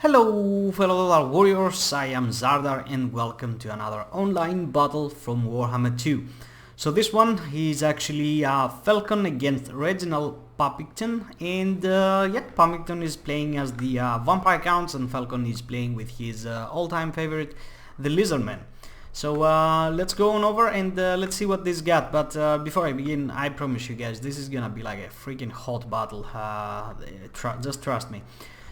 Hello fellow Total Warriors, I am Zardar and welcome to another online battle from Warhammer 2. So this one is actually Felkon against original Pugginton, and yeah, Pugginton is playing as the vampire counts and Felkon is playing with his all-time favorite, the Lizardmen. So let's go on over and let's see what this got, but before I begin, I promise you guys this is gonna be like a freaking hot battle, just trust me.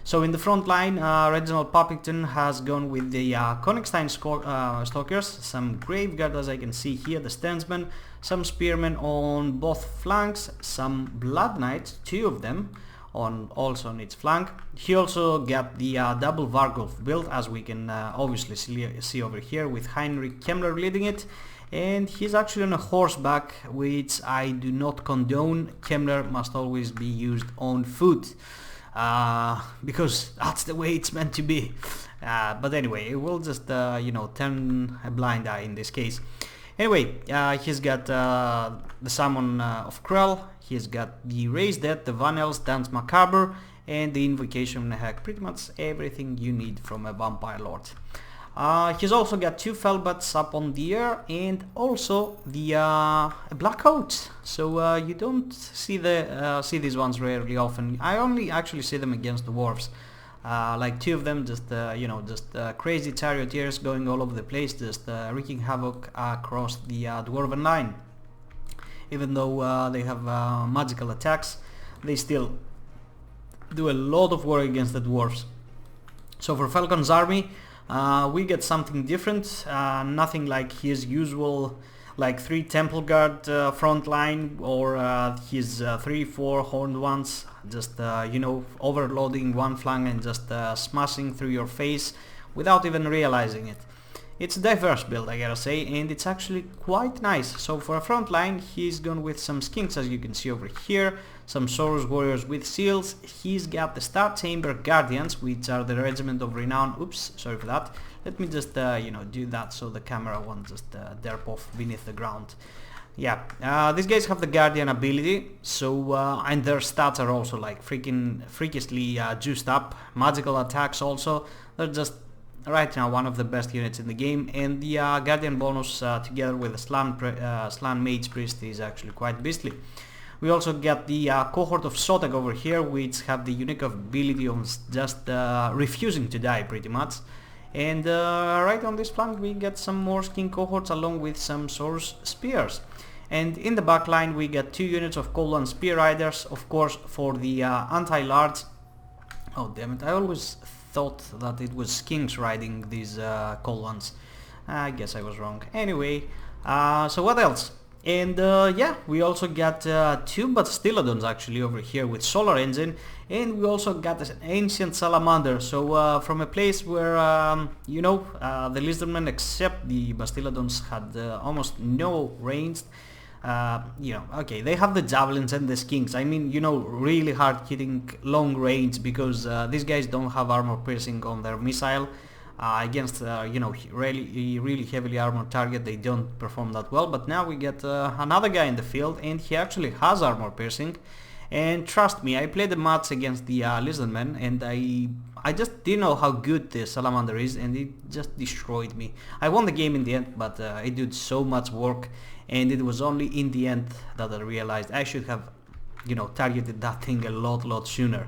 So in the front line, Reginald Pugginton has gone with the Konigstein Stalkers, some Graveguard as I can see here, the Stanzmen, some Spearmen on both flanks, some Blood Knights, two of them, also on its flank. He also got the double Vargulf build, as we can obviously see over here, with Heinrich Kemmler leading it. And he's actually on a horseback, which I do not condone. Kemmler must always be used on foot. Because that's the way it's meant to be. But anyway, we'll just you know, turn a blind eye in this case. Anyway, he's got the Summon of Krell, he's got the Raise Dead, the Vanels, Dance Macabre, and the Invocation of Nehek. Pretty much everything you need from a Vampire Lord. He's also got two Felbats up on the air and also the Black Coats. So you don't see these ones rarely often. I only actually see them against the dwarves. Like two of them, just you know, just crazy charioteers going all over the place, just wreaking havoc across the dwarven line. Even though they have magical attacks, they still do a lot of work against the dwarves. So for Felkon's army, we get something different, nothing like his usual like 3 Temple Guard front line or his 3-4 horned ones, just you know, overloading one flank and just smashing through your face without even realizing it. It's a diverse build, I gotta say, and it's actually quite nice. So for a front line, he's gone with some skinks, as you can see over here, some Soros warriors with seals. He's got the Star Chamber Guardians, which are the Regiment of Renown. Oops, sorry for that. Let me just you know, do that so the camera won't just derp off beneath the ground. Yeah, these guys have the Guardian ability, so and their stats are also like freakishly juiced up. Magical attacks also. They're just right now one of the best units in the game, and the Guardian bonus together with the Slan Mage Priest is actually quite beastly. We also get the cohort of Sotek over here, which have the unique ability of just refusing to die pretty much. And right on this flank we get some more skin cohorts along with some Source Spears. And in the back line we get 2 units of Cold One Spear Riders, of course, for the anti-large. Oh damn it, I always thought that it was skinks riding these Cold Ones. I guess I was wrong. Anyway, so what else? And yeah, we also got 2 Bastillodons actually over here with Solar Engine, and we also got an Ancient Salamander. So from a place where you know, the Lizardmen except the Bastillodons had almost no ranged. You know, okay, they have the javelins and the skinks. I mean, you know, really hard hitting long range, because these guys don't have armor piercing on their missile. Against you know, really heavily armored target, they don't perform that well. But now we get another guy in the field, and he actually has armor piercing. And trust me, I played a match against the Lizardmen, and I just didn't know how good the Salamander is, and it just destroyed me. I won the game in the end, but it did so much work, and it was only in the end that I realized I should have, you know, targeted that thing a lot sooner.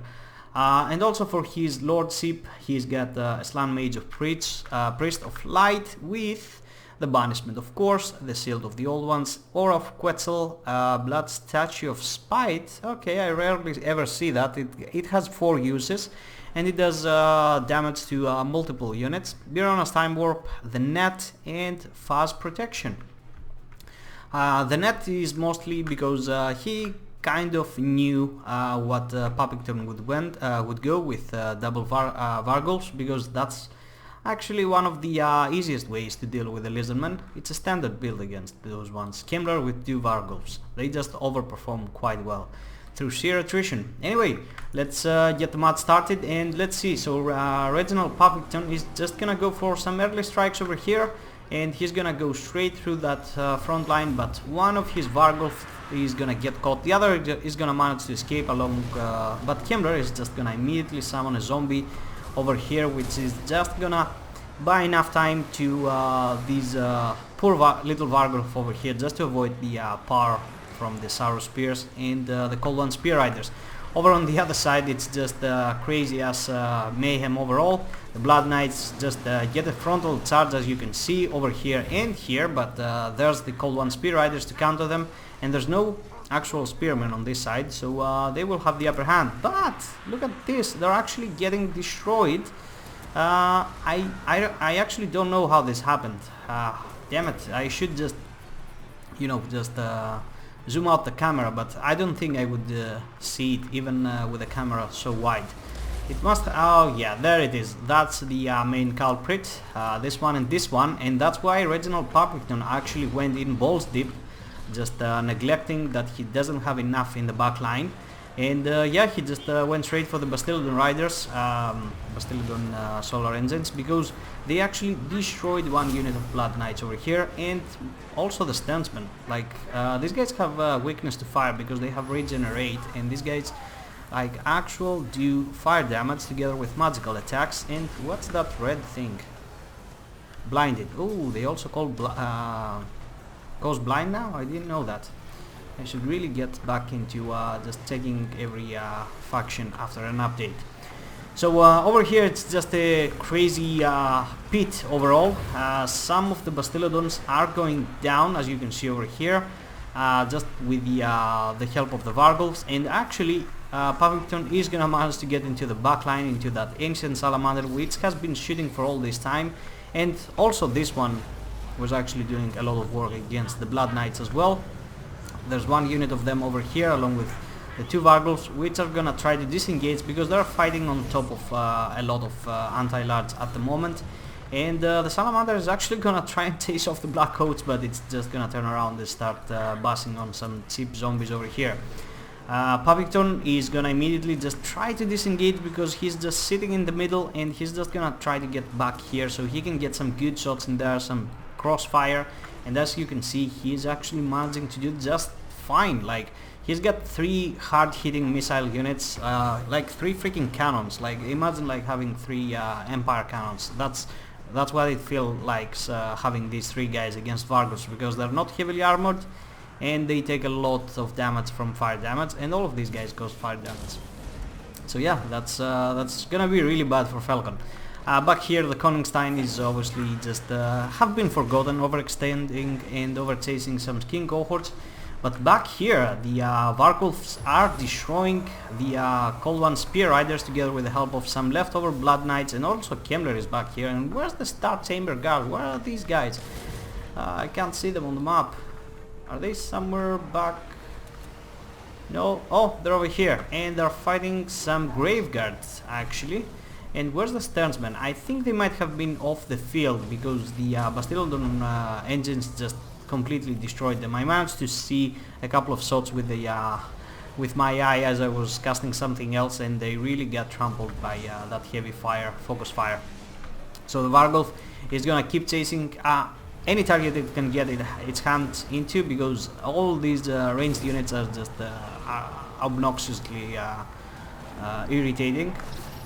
And also for his lordship, he's got a Slan Mage of Priest of Light with the Banishment, of course, the Shield of the Old Ones, Aura of Quetzal, Blood Statue of Spite. Okay, I rarely ever see that. It has 4 uses, and it does damage to multiple units. Birona's Time Warp, the Net, and Fast Protection. The Net is mostly because he kind of knew what Pugginton would go with double Vargulfs, because that's actually one of the easiest ways to deal with the Lizardmen. It's a standard build against those ones. Kemmler with 2 Vargulfs. They just overperform quite well through sheer attrition. Anyway, let's get the match started and let's see. So Reginald Pugginton is just gonna go for some early strikes over here, and he's gonna go straight through that front line, but one of his Vargulf is gonna get caught, the other is gonna manage to escape along, but Kemmler is just gonna immediately summon a zombie over here, which is just gonna buy enough time to these poor little Vargulf over here, just to avoid the power from the Sauro Spears and the Cold One Spear Riders. Over on the other side, it's just crazy as mayhem overall. The Blood Knights just get a frontal charge, as you can see over here and here, but there's the Cold One Spear Riders to counter them, and there's no actual spearmen on this side, so they will have the upper hand. But look at this, they're actually getting destroyed. I actually don't know how this happened. Damn it, I should just, you know, just zoom out the camera, but I don't think I would see it even with the camera so wide. It must, oh yeah, there it is. That's the main culprit, this one and this one, and that's why Reginald Pugginton actually went in balls deep, just neglecting that he doesn't have enough in the back line. And yeah, he just went straight for the Bastillodon Riders, Bastillodon Solar Engines, because they actually destroyed one unit of Blood Knights over here, and also the Stantsmen. Like, these guys have weakness to fire because they have Regenerate, and these guys like actual do fire damage together with magical attacks. And what's that red thing? Blinded. Oh, they also call goes blind now? I didn't know that. I should really get back into just checking every faction after an update. So over here it's just a crazy pit overall. Some of the Bastillodons are going down, as you can see over here, just with the help of the Vargulfs, and actually Pugginton is gonna manage to get into the backline, into that ancient salamander which has been shooting for all this time, and also this one was actually doing a lot of work against the Blood Knights as well. There's one unit of them over here along with the two Vargulfs, which are gonna try to disengage because they're fighting on top of a lot of anti-large at the moment. And the Salamander is actually gonna try and chase off the Black Coats, but it's just gonna turn around and start busting on some cheap zombies over here. Pugginton is gonna immediately just try to disengage because he's just sitting in the middle, and he's just gonna try to get back here so he can get some good shots in there, some crossfire. And as you can see, he's actually managing to do just fine. Like, he's got 3 hard-hitting missile units, like 3 freaking cannons. Like, imagine like having 3 Empire cannons. That's what it feels like having these 3 guys against Vargulfs, because they're not heavily armored and they take a lot of damage from fire damage, and all of these guys cause fire damage. So yeah, that's gonna be really bad for Felkon. Back here the Koningstein is obviously just have been forgotten, overextending and overchasing some skin cohorts. But back here the Vargulfs are destroying the Cold One Spear Riders together with the help of some leftover Blood Knights, and also Kemmler is back here. And where's the Star Chamber Guard? Where are these guys? I can't see them on the map. Are they somewhere back? No, oh, they're over here, and they're fighting some Grave Guards actually. And where's the Sternsmen? I think they might have been off the field because the Bastillodon engines just completely destroyed them. I managed to see a couple of shots with the with my eye as I was casting something else, and they really got trampled by that heavy fire, focus fire. So the Vargulf is gonna keep chasing any target it can get its hands into, because all these ranged units are just obnoxiously irritating.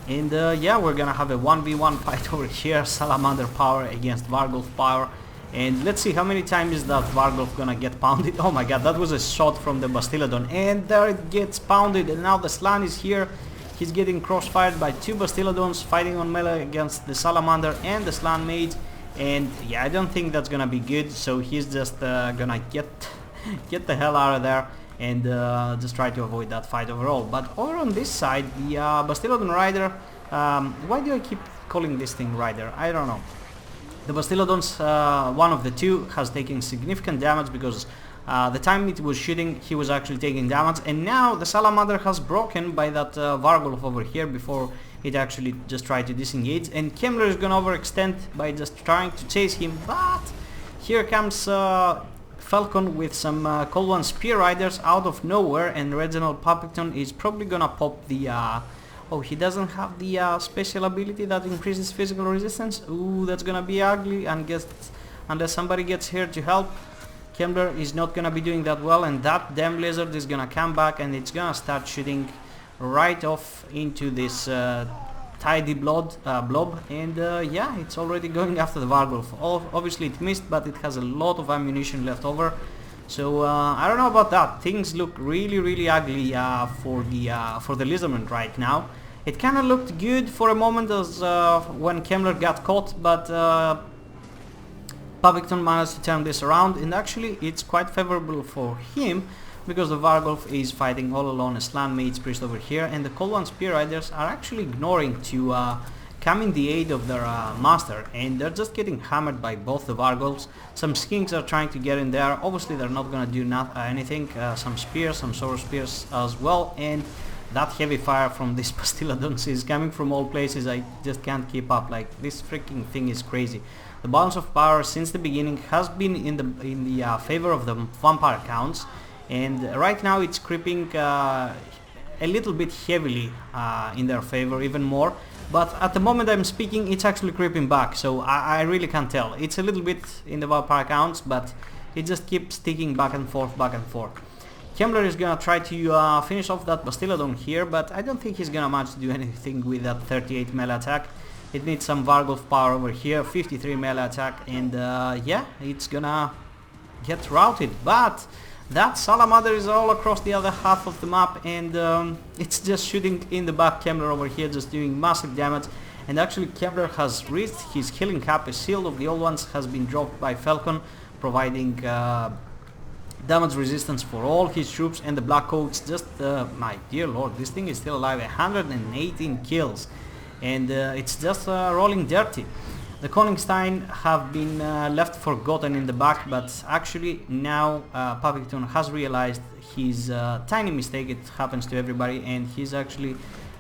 And yeah, we're gonna have a 1v1 fight over here, Salamander power against Vargulf power. And let's see how many times is that Vargulf gonna get pounded. Oh my god, that was a shot from the Bastillodon, and there it gets pounded. And now the Slan is here. He's getting crossfired by 2 Bastillodons fighting on melee against the Salamander and the Slan Mage. And yeah, I don't think that's gonna be good, so he's just gonna get the hell out of there and just try to avoid that fight overall. But over on this side, the Bastillodon Rider, why do I keep calling this thing Rider? I don't know. The Bastillodons, one of the two, has taken significant damage because the time it was shooting, he was actually taking damage, and now the Salamander has broken by that Vargulf over here before it actually just tried to disengage, and Kemmler is gonna overextend by just trying to chase him. But here comes Felkon with some Cold One Spear Riders out of nowhere, and Reginald Pugginton is probably gonna pop the oh, he doesn't have the special ability that increases physical resistance. Ooh, that's gonna be ugly, and unless somebody gets here to help. Kemmler is not gonna be doing that well, and that damn lizard is gonna come back and it's gonna start shooting right off into this tidy blob, and yeah, it's already going after the Vargulf. Obviously it missed, but it has a lot of ammunition left over. So I don't know about that. Things look really ugly for the Lizardmen right now. It kind of looked good for a moment as when Kemmler got caught, but Pugginton managed to turn this around, and actually it's quite favorable for him because the Vargulf is fighting all alone as Slan Mage's Priest over here, and the Cold One Spear Riders are actually ignoring to come in the aid of their master, and they're just getting hammered by both the Vargulfs. Some skinks are trying to get in there. Obviously they're not gonna do anything. Some spears, some sword spears as well, and that heavy fire from these Bastiladons is coming from all places. I just can't keep up. Like, this freaking thing is crazy. The balance of power since the beginning has been in the favor of the vampire counts, and right now it's creeping a little bit heavily in their favor, even more. But at the moment I'm speaking, it's actually creeping back, so I really can't tell. It's a little bit in the vampire counts, but it just keeps ticking back and forth, back and forth. Kemmler is gonna try to finish off that Bastiladon here, but I don't think he's gonna manage to do anything with that 38 melee attack. It needs some Vargulf power over here, 53 melee attack, and yeah, it's gonna get routed. But that Salamander is all across the other half of the map, and it's just shooting in the back. Kemmler over here just doing massive damage, and actually Kemmler has reached his healing cap. A Shield of the Old Ones has been dropped by Felkon, providing damage resistance for all his troops, and the Black Coats just, my dear lord, this thing is still alive. 118 kills, and it's just rolling dirty. The Koningstein have been left forgotten in the back, but actually now Pugginton has realized his tiny mistake. It happens to everybody, and he's actually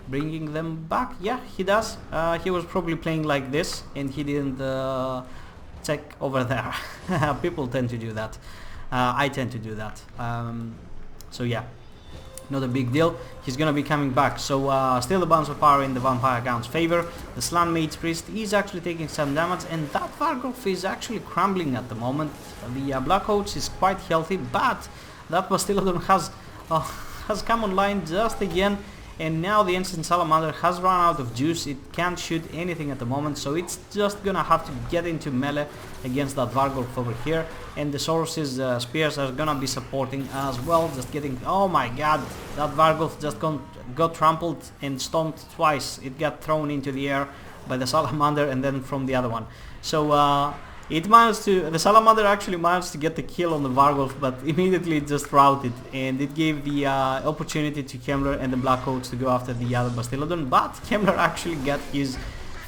bringing them back. Yeah, he does. He was probably playing like this, and he didn't check over there. People tend to do that. I tend to do that. So yeah, not a big deal. He's gonna be coming back. So still the balance of power in the vampire count's favor. The Slan Mage's Priest is actually taking some damage, and that Vargulf is actually crumbling at the moment. The Black Coach is quite healthy, but that Bastiladon has come online just again, and now the Ancient Salamander has run out of juice. It can't shoot anything at the moment, so it's just gonna have to get into melee against that Vargulf over here, and the Saurus's spears are gonna be supporting as well, just getting... oh my god, that Vargulf just got trampled and stomped twice. It got thrown into the air by the Salamander and then from the other one. So the Salamander actually managed to get the kill on the Vargulf, but immediately it just routed, and it gave the opportunity to Kemmler and the Black Coats to go after the other Bastiladon, but Kemmler actually got his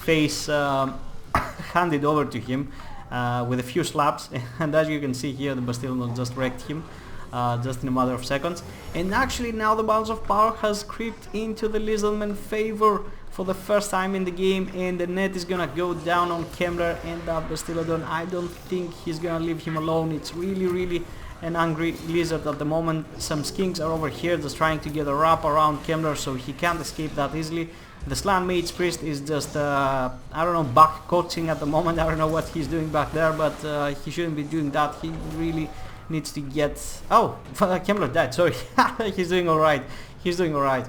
face handed over to him with a few slaps, and as you can see here, the Bastiladon just wrecked him just in a matter of seconds. And actually now the balance of power has creeped into the Lizardmen favor for the first time in the game, and the net is gonna go down on Kemmler and that Bastiladon. I don't think he's gonna leave him alone. It's really an angry lizard at the moment. Some skinks are over here just trying to get a wrap around Kemmler, so he can't escape that easily. The Slan Mage's Priest is just, I don't know, back coaching at the moment. I don't know what he's doing back there, but he shouldn't be doing that. He really needs to get... oh, Kemmler died, sorry. He's doing alright. He's doing alright.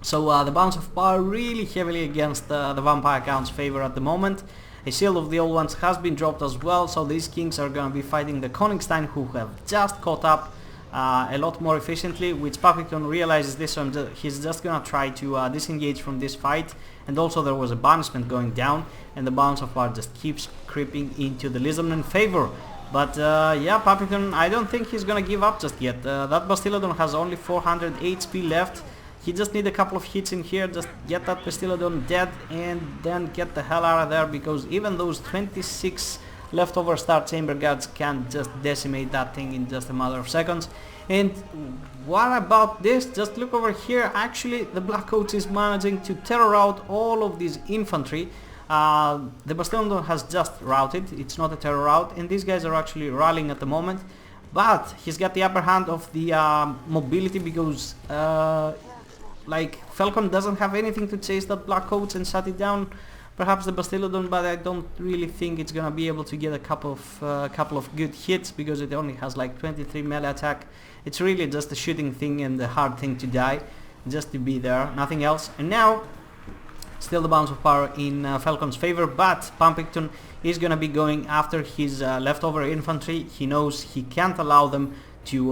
So the balance of power really heavily against the vampire count's favor at the moment. A Shield of the Old Ones has been dropped as well, so these kings are going to be fighting the Koningstein, who have just caught up a lot more efficiently, which Pugginton realizes this, so he's just going to try to disengage from this fight. And also there was a banishment going down, and the balance of power just keeps creeping into the Lizardmen favor. But yeah, Pugginton, I don't think he's going to give up just yet. That Bastiladon has only 400 HP left. He just need a couple of hits in here, just get that Bastiladon dead, and then get the hell out of there, because even those 26 leftover Star Chamber Guards can just decimate that thing in just a matter of seconds. And what about this? Just look over here. Actually, the Black Coats is managing to terror out all of these infantry. The Bastiladon has just routed. It's not a terror rout, and these guys are actually rallying at the moment. But he's got the upper hand of the mobility, because like Felkon doesn't have anything to chase that Black Coats and shut it down. Perhaps the Bastiladon, but I don't really think it's gonna be able to get a couple of good hits, because it only has like 23 melee attack. It's really just a shooting thing and a hard thing to die, just to be there, nothing else. And now Still the balance of power in Felkon's favor, but Pugginton is gonna be going after his leftover infantry. He knows he can't allow them to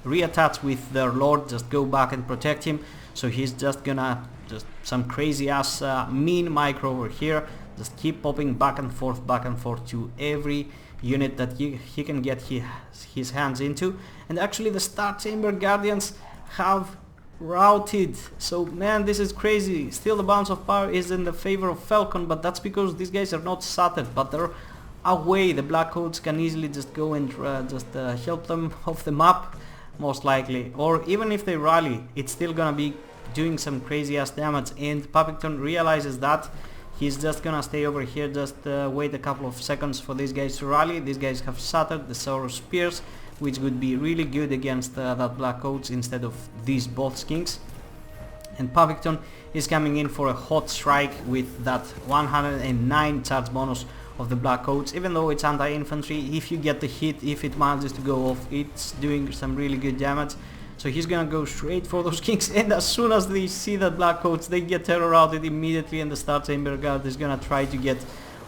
reattach with their lord, just go back and protect him. So he's just gonna some crazy ass mean micro over here, just keep popping back and forth to every unit that he can get his hands into. And actually the Star Chamber Guardians have routed. So man, this is crazy. Still the balance of power is in the favor of Felkon, but that's because these guys are not shattered, but they're away. The Black Coats can easily just go and help them off the map, most likely. Or even if they rally, it's still gonna be doing some crazy ass damage, and Pugginton realizes that. He's just gonna stay over here, just wait a couple of seconds for these guys to rally. These guys have shattered the Saurus Spears, which would be really good against that Black Coats instead of these both skinks. And Pugginton is coming in for a hot strike with that 109 charge bonus of the Black Coats. Even though it's anti-infantry, if you get the hit, if it manages to go off, it's doing some really good damage. So he's gonna go straight for those kings, and as soon as they see that Black Coats, they get terror routed immediately, and the Star Chamber Guard is gonna try to get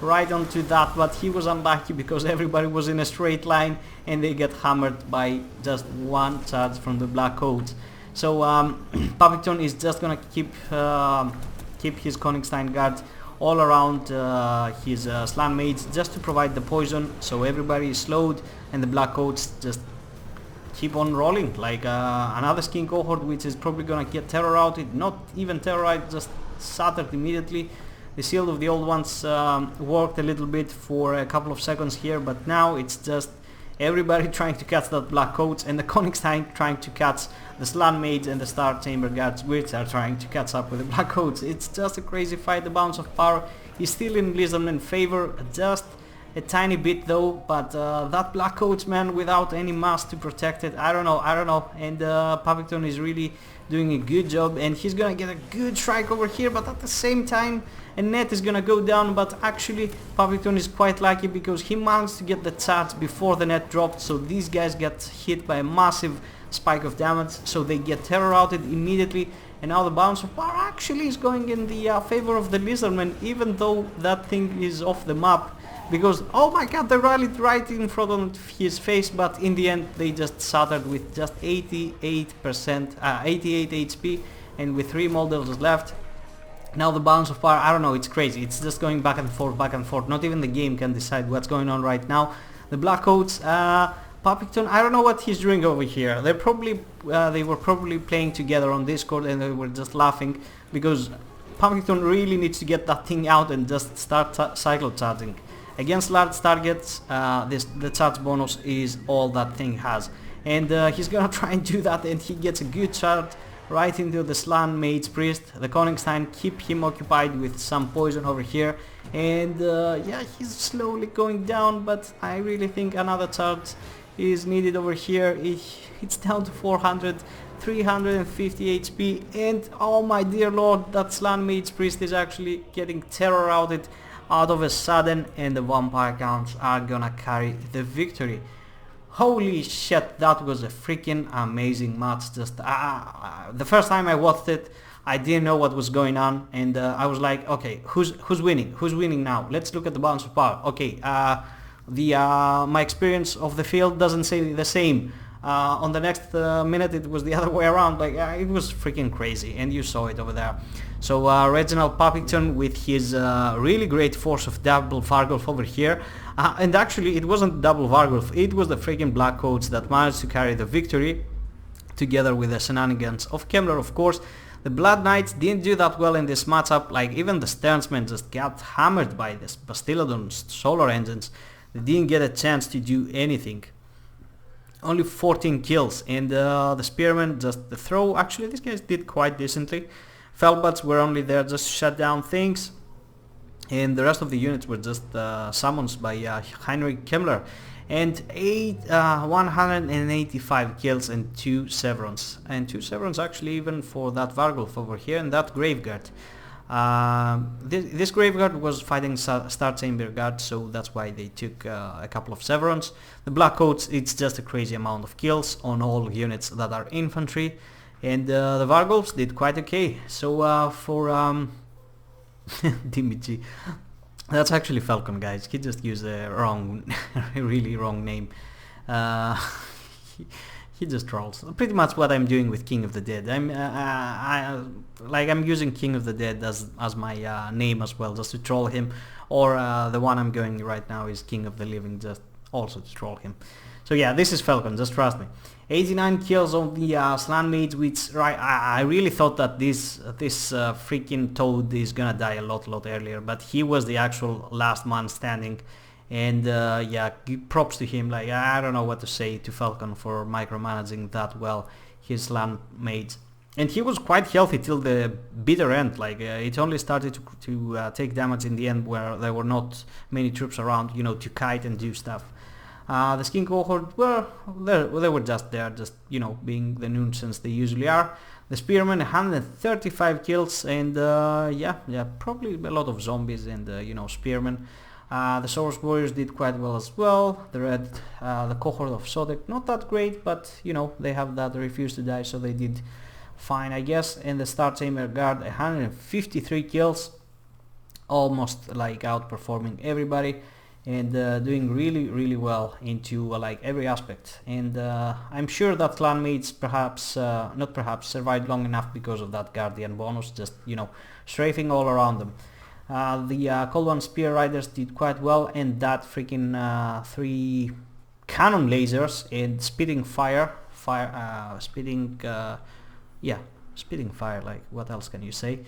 right onto that, but he was unlucky because everybody was in a straight line and they get hammered by just one charge from the Black Coats. So Pugginton is just gonna keep his Königstein Guard all around his Slan Mages just to provide the poison, so everybody is slowed and the Black Coats just keep on rolling like another skin cohort, which is probably gonna get terror routed, not even terrorized, just shattered immediately. The Shield of the Old Ones worked a little bit for a couple of seconds here, but now it's just everybody trying to catch that Black Coats, and the Königstein trying to catch the Slan Mages and the Star Chamber Guards, which are trying to catch up with the Black Coats. It's just a crazy fight. The balance of power is still in Lizardmen favor, just a tiny bit though, but that Black Coats, man, without any mass to protect it, I don't know, and Pugginton is really doing a good job, and he's gonna get a good strike over here, but at the same time a net is gonna go down. But actually Pugginton is quite lucky because he managed to get the charge before the net dropped, so these guys get hit by a massive spike of damage, so they get terror routed immediately. And now the balance of power actually is going in the favor of the Lizardmen, even though that thing is off the map, because oh my god, they rallied right in front of his face, but in the end they just shattered with just 88 HP and with 3 models left. Now the balance of power, I don't know, it's crazy. It's just going back and forth. Not even the game can decide what's going on right now. The Black Coats, Pugginton, I don't know what he's doing over here. They were probably playing together on Discord and they were just laughing, because Pugginton really needs to get that thing out and just start cycle charging. Against large targets, the charge bonus is all that thing has. And he's gonna try and do that, and he gets a good charge right into the Slan Mage Priest. The Königstein keep him occupied with some poison over here. And yeah, he's slowly going down, but I really think another charge is needed over here. It's down to 350 HP, and oh my dear lord, that Slan Mage Priest is actually getting terror routed out of a sudden, and the vampire counts are gonna carry the victory. Holy shit, that was a freaking amazing match. Just the first time I watched it, I didn't know what was going on, and I was like, okay, who's winning? Who's winning now? Let's look at the balance of power. Okay, my experience of the field doesn't say the same. On the next minute it was the other way around. Like it was freaking crazy, and you saw it over there. So Reginald Pugginton with his really great force of double Vargulf over here, and actually it wasn't double Vargulf, it was the freaking Black Coats that managed to carry the victory, together with the shenanigans of Kemmler, of course. The Blood Knights didn't do that well in this matchup. Like even the Sternsmen just got hammered by this Bastiladon's solar engines. They didn't get a chance to do anything. Only 14 kills, and the Spearmen just the throw. Actually, these guys did quite decently. Felbats were only there just to shut down things, and the rest of the units were just summons by Heinrich Kemmler. And 185 kills and 2 Severons. And 2 Severons actually even for that Vargulf over here and that Graveguard. This Graveguard was fighting Star Chamber Guard, so that's why they took a couple of Severons. The Black Coats, it's just a crazy amount of kills on all units that are infantry. and the Vargulfs did quite okay. So for Dimitri, that's actually Felkon, guys. He just used the wrong, really wrong name. He just trolls. Pretty much what I'm doing with King of the Dead. I'm using King of the Dead as my name as well, just to troll him. Or the one I'm going right now is King of the Living, just also to troll him. So yeah, this is Felkon, just trust me. 89 kills on the Slan Mage, which I really thought that this freaking Toad is gonna die a lot earlier, but he was the actual last man standing. And yeah, props to him. Like, I don't know what to say to Felkon for micromanaging that well his Slan Mage. And he was quite healthy till the bitter end. Like, it only started to take damage in the end where there were not many troops around, you know, to kite and do stuff. The Skin Cohort, well, they were just there, just, you know, being the nuisance they usually are. The Spearmen, 135 kills, and yeah, probably a lot of zombies and, you know, Spearmen. The Source Warriors did quite well as well. The Cohort of Sodek, not that great, but, you know, they have that refuse to die, so they did fine, I guess. And the Star Tamer Guard, 153 kills, almost like outperforming everybody. And doing really well into like every aspect. And I'm sure that Clan Mates survived long enough because of that Guardian bonus, just, you know, strafing all around them. The Cold One Spear Riders did quite well, and that freaking 3 cannon lasers and spitting fire, spitting fire, like what else can you say,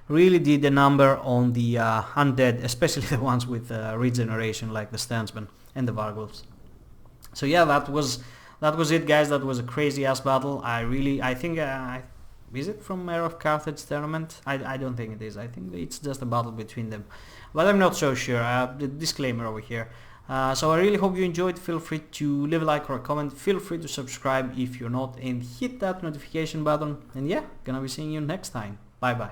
really did a number on the undead, especially the ones with regeneration like the Stanzmen and the Vargulfs. So yeah, that was it, guys. That was a crazy ass battle. I think is it from Mayor of Carthage tournament? I don't think it is. I think it's just a battle between them, but I'm not so sure. The disclaimer over here. So I really hope you enjoyed. Feel free to leave a like or a comment. Feel free to subscribe if you're not, and hit that notification button. And yeah, gonna be seeing you next time. Bye bye.